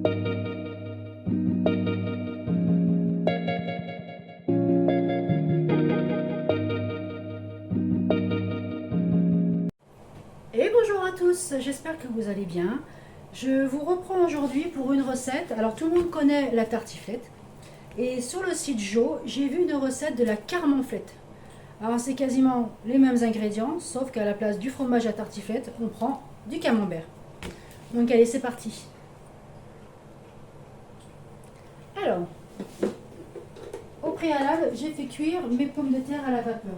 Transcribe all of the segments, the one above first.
Et bonjour à tous, j'espère que vous allez bien. Je vous reprends aujourd'hui pour une recette. Alors tout le monde connaît la tartiflette. Et sur le site Jo, j'ai vu une recette de la carmenflette. Alors c'est quasiment les mêmes ingrédients, sauf qu'à la place du fromage à tartiflette, on prend du camembert. Donc allez, c'est parti. Alors, au préalable, j'ai fait cuire mes pommes de terre à la vapeur.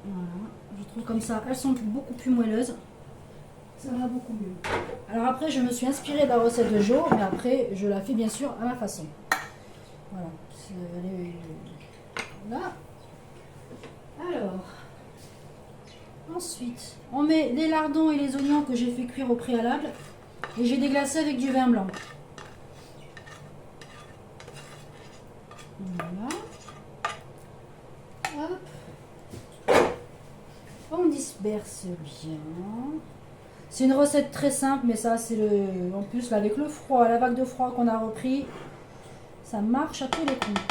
Voilà, je trouve comme ça, elles sont beaucoup plus moelleuses. Ça va beaucoup mieux. Alors après, je me suis inspirée de la recette de Jo, mais après, je la fais bien sûr à ma façon. Voilà. Là. Alors, ensuite, on met les lardons et les oignons que j'ai fait cuire au préalable. Et j'ai déglacé avec du vin blanc. Voilà. Hop. On disperse bien. C'est une recette très simple, mais ça, c'est le. En plus, là, avec le froid, la vague de froid qu'on a repris, ça marche à tous les coups.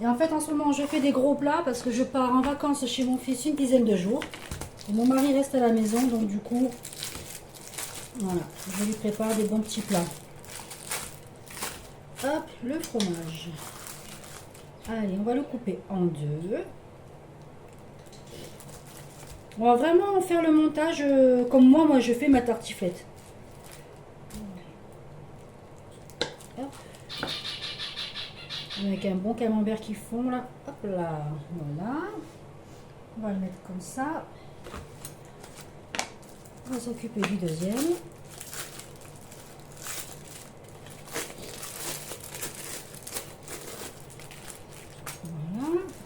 Et en fait, en ce moment, je fais des gros plats parce que je pars en vacances chez mon fils une dizaine de jours. Et mon mari reste à la maison, donc du coup, voilà, je lui prépare des bons petits plats. Hop, le fromage. Allez, on va le couper en deux. On va vraiment faire le montage comme moi je fais ma tartiflette. Hop. Avec un bon camembert qui fond là. Hop là. Voilà. On va le mettre comme ça. On va s'occuper du deuxième.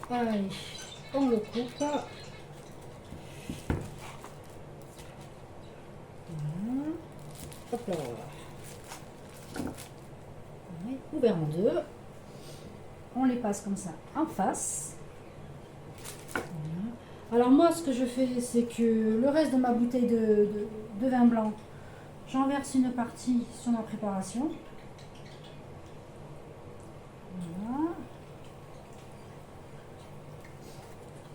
Voilà. Allez, on le coupe. Hop là. Ouais, ouvert en deux. On les passe comme ça en face. Voilà. Alors moi, ce que je fais, c'est que le reste de ma bouteille de vin blanc, j'en verse une partie sur ma préparation. Voilà.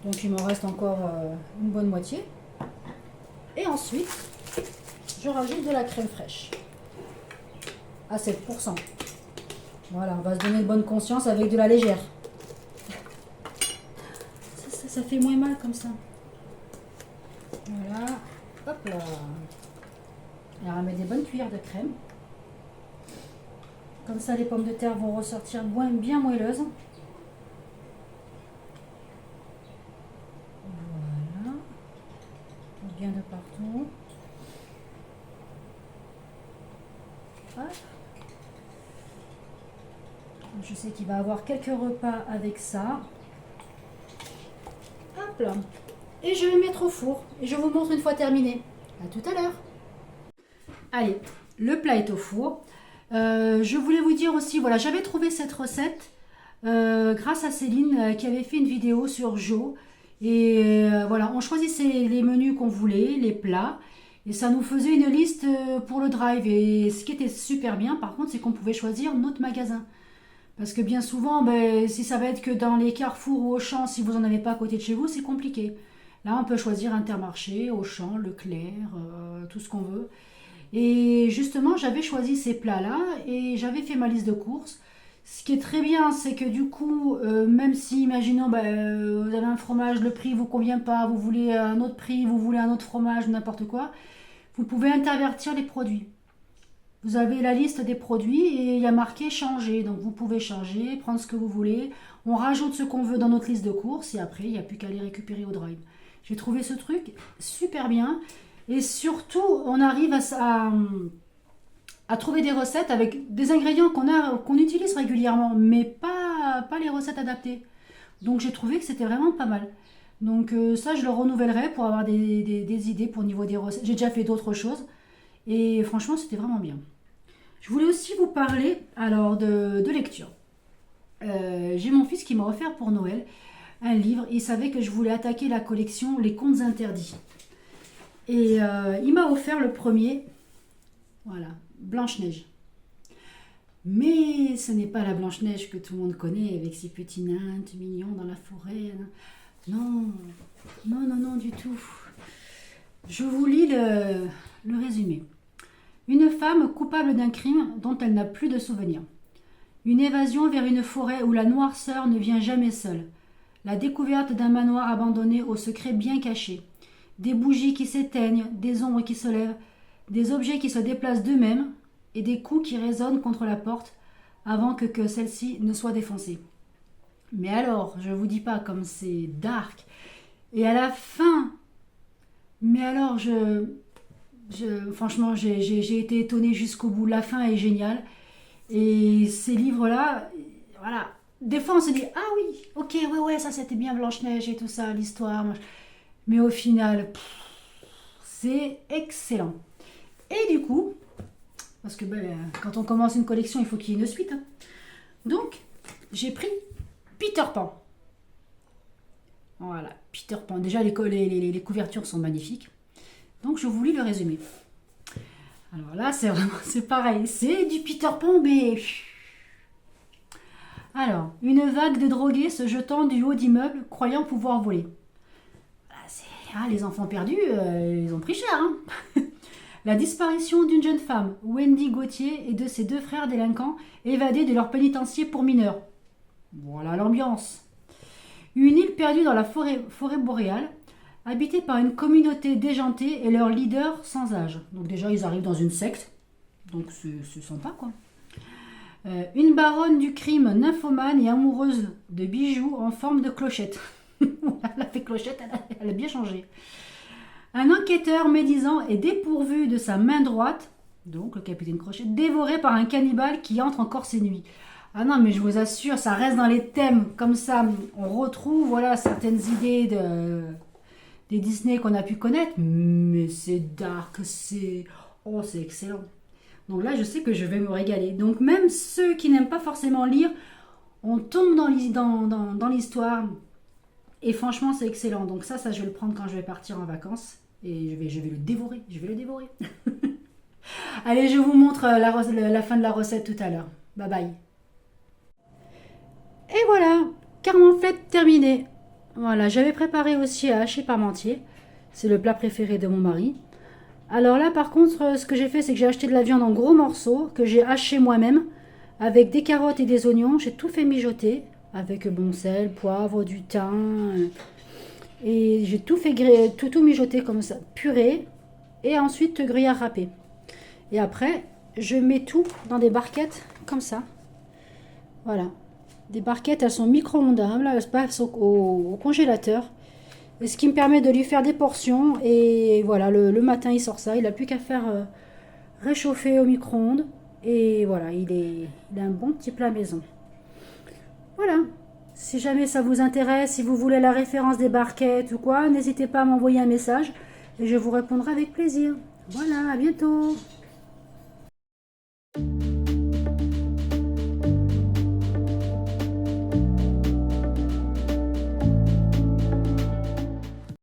Donc il m'en reste encore une bonne moitié. Et ensuite, je rajoute de la crème fraîche à 7%. Voilà, on va se donner une bonne conscience avec de la légère. Ça fait moins mal comme ça. Voilà, hop là. Alors on met des bonnes cuillères de crème. Comme ça, les pommes de terre vont ressortir bien moelleuses. Voilà, bien de partout. Hop. Je sais qu'il va avoir quelques repas avec ça. Hop là. Et je vais mettre au four. Et je vous montre une fois terminé. À tout à l'heure. Allez, le plat est au four. Je voulais vous dire aussi, voilà, j'avais trouvé cette recette grâce à Céline qui avait fait une vidéo sur Jo. Et voilà, on choisissait les menus qu'on voulait, les plats. Et ça nous faisait une liste pour le drive. Et ce qui était super bien, par contre, c'est qu'on pouvait choisir notre magasin. Parce que bien souvent, ben, si ça va être que dans les carrefours ou Auchan, si vous n'en avez pas à côté de chez vous, c'est compliqué. Là, on peut choisir Intermarché, Auchan, Leclerc, tout ce qu'on veut. Et justement, j'avais choisi ces plats-là et j'avais fait ma liste de courses. Ce qui est très bien, c'est que du coup, même si, imaginons, vous avez un fromage, le prix ne vous convient pas, vous voulez un autre prix, vous voulez un autre fromage, n'importe quoi, vous pouvez intervertir les produits. Vous avez la liste des produits et il y a marqué changer. Donc vous pouvez changer, prendre ce que vous voulez. On rajoute ce qu'on veut dans notre liste de courses et après il n'y a plus qu'à les récupérer au drive. J'ai trouvé ce truc super bien. Et surtout, on arrive à trouver des recettes avec des ingrédients qu'on utilise régulièrement, mais pas les recettes adaptées. Donc j'ai trouvé que c'était vraiment pas mal. Donc ça, je le renouvellerai pour avoir des idées pour niveau des recettes. J'ai déjà fait d'autres choses et franchement, c'était vraiment bien. Je voulais aussi vous parler alors de lecture. J'ai mon fils qui m'a offert pour Noël un livre. Il savait que je voulais attaquer la collection Les Contes Interdits. Et il m'a offert le premier. Voilà, Blanche-Neige. Mais ce n'est pas la Blanche-Neige que tout le monde connaît avec ses petits nains tout mignons dans la forêt. Non, non, non, non du tout. Je vous lis le résumé. Une femme coupable d'un crime dont elle n'a plus de souvenir. Une évasion vers une forêt où la noirceur ne vient jamais seule. La découverte d'un manoir abandonné au secret bien caché. Des bougies qui s'éteignent, des ombres qui se lèvent, des objets qui se déplacent d'eux-mêmes et des coups qui résonnent contre la porte avant que celle-ci ne soit défoncée. Mais alors, je vous dis pas comme c'est dark. Et à la fin, mais alors franchement, j'ai été étonnée jusqu'au bout. La fin est géniale. Et ces livres-là, voilà. Des fois, on se dit, ah oui, ok, ouais, ça c'était bien Blanche-Neige et tout ça, l'histoire. Mais au final, c'est excellent. Et du coup, parce que quand on commence une collection, il faut qu'il y ait une suite. Hein. Donc, j'ai pris Peter Pan. Voilà, Peter Pan. Déjà, les couvertures sont magnifiques. Donc, je vous lis le résumé. Alors là, c'est pareil. C'est du Peter Pan, mais... Alors, une vague de drogués se jetant du haut d'immeubles, croyant pouvoir voler. Les enfants perdus, ils ont pris cher. Hein. La disparition d'une jeune femme, Wendy Gauthier, et de ses 2 frères délinquants évadés de leur pénitencier pour mineurs. Voilà l'ambiance. Une île perdue dans la forêt boréale, habitée par une communauté déjantée et leur leader sans âge. Donc déjà, ils arrivent dans une secte. Donc c'est sympa, quoi. Une baronne du crime nymphomane et amoureuse de bijoux en forme de clochette. Elle a fait clochette, elle a bien changé. Un enquêteur médisant est dépourvu de sa main droite, donc le capitaine Crochet, dévoré par un cannibale qui entre encore ses nuits. Ah non, mais je vous assure, ça reste dans les thèmes. Comme ça, on retrouve certaines idées des Disney qu'on a pu connaître. Mais c'est dark, c'est excellent. Donc là, je sais que je vais me régaler. Donc même ceux qui n'aiment pas forcément lire, on tombe dans l'histoire. Et franchement, c'est excellent. Donc ça, je vais le prendre quand je vais partir en vacances. Et je vais le dévorer. Allez, je vous montre la fin de la recette tout à l'heure. Bye bye. Et voilà, Carmenflette terminée. Voilà, j'avais préparé aussi à hacher parmentier. C'est le plat préféré de mon mari. Alors là, par contre, ce que j'ai fait, c'est que j'ai acheté de la viande en gros morceaux, que j'ai haché moi-même, avec des carottes et des oignons. J'ai tout fait mijoter, avec bon sel, poivre, du thym. Et j'ai tout fait tout mijoter comme ça, purée. Et ensuite, gruyère râpé. Et après, je mets tout dans des barquettes, comme ça. Voilà. Des barquettes, elles sont micro-ondables, elles passent au congélateur. Et ce qui me permet de lui faire des portions. Et voilà, le matin, il sort ça. Il n'a plus qu'à faire réchauffer au micro-ondes. Et voilà, il a un bon petit plat maison. Voilà. Si jamais ça vous intéresse, si vous voulez la référence des barquettes ou quoi, n'hésitez pas à m'envoyer un message. Et je vous répondrai avec plaisir. Voilà, à bientôt.